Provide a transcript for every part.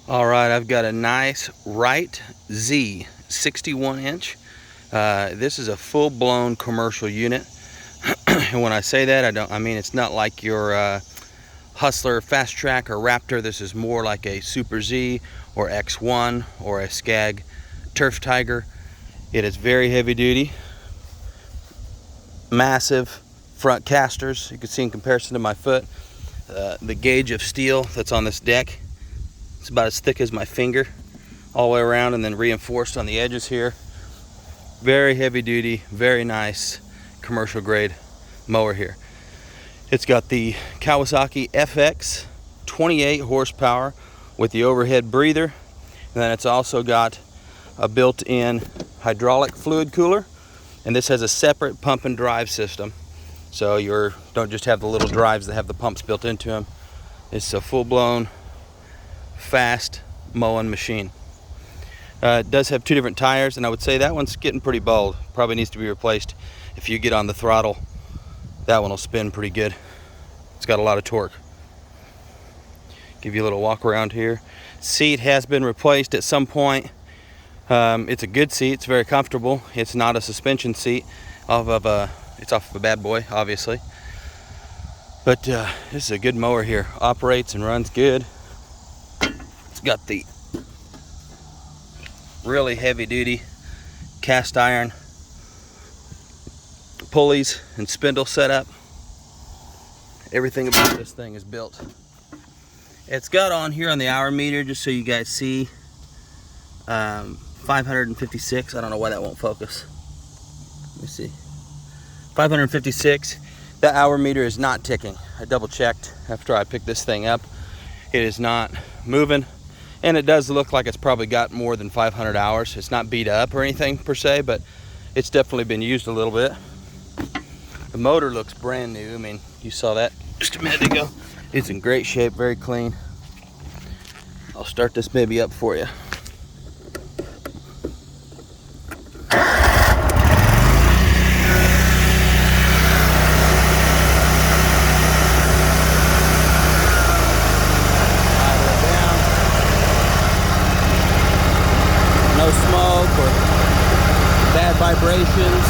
All right, I've got a nice Wright Z 61 inch. This is a full-blown commercial unit. And when I say that, I mean it's not like your Hustler, Fast Track, or Raptor. This is more like a Super Z or X1 or a Skag Turf Tiger. It is very heavy duty, massive front casters. You can see in comparison to my foot, the gauge of steel that's on this deck, it's about as thick as my finger all the way around, and then reinforced on the edges here. Very heavy duty, very nice commercial grade mower here. It's got the Kawasaki FX 28 horsepower with the overhead breather, and then it's also got a built-in hydraulic fluid cooler, and this has a separate pump and drive system, so you don't just have the little drives that have the pumps built into them. It's a full-blown fast mowing machine. It does have two different tires, and I would say that one's getting pretty bald. Probably needs to be replaced. If you get on the throttle, that one will spin pretty good. It's got a lot of torque. Give you a little walk around here. Seat has been replaced at some point. It's a good seat. It's very comfortable. It's not a suspension seat. It's off of a bad boy, obviously. But this is a good mower here. Operates and runs good. It's got the really heavy duty cast iron pulleys and spindle setup. Everything about this thing is built. It's got on here on the hour meter, just so you guys see, 556. I don't know why that won't focus. Let me see. 556. That hour meter is not ticking. I double checked after I picked this thing up. It is not moving, and it does look like it's probably got more than 500 hours. It's not beat up or anything per se, but it's definitely been used a little bit. The motor looks brand new. I mean, you saw that just a minute ago. It's in great shape, very clean. I'll start this baby up for you. No smoke or bad vibrations.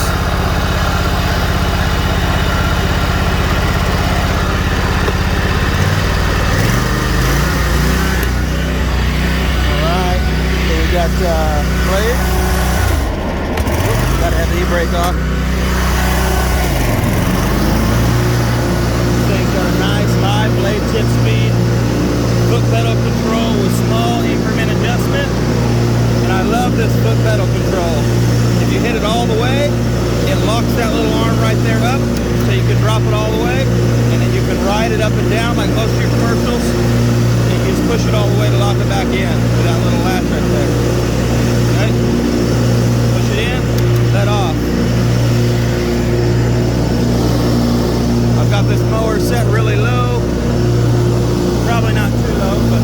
Got blade. Gotta have the e-brake off. This thing's got a nice high blade tip speed, foot pedal control with small increment adjustment, and I love this foot pedal control. If you hit it all the way, it locks that little arm right there up, so you can drop it all the way, and then you can ride it up and down like most of your commercials. You just push it all the way to lock it back in with that little latch right there. Okay? Push it in, let off. I've got this mower set really low. Probably not too low, but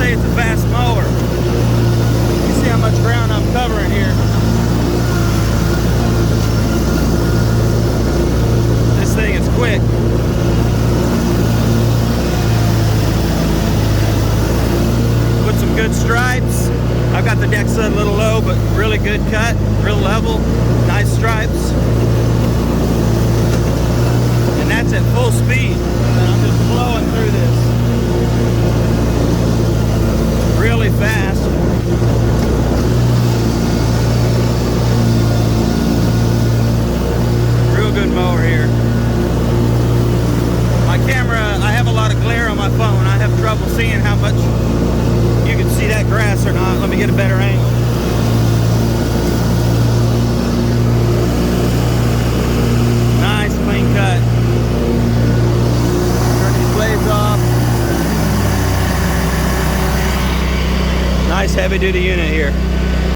it's a fast mower. You see how much ground I'm covering here. This thing is quick. Put some good stripes. I've got the deck set a little low, but really good cut, real level, nice stripes. And that's at full speed. And I'm just blowing through this. Really fast. Real good mower here. My camera, I have a lot of glare on my phone. I have trouble seeing how much you can see that grass or not. Let me get a better angle. Nice clean cut. Turn these blades off. Nice heavy duty unit here.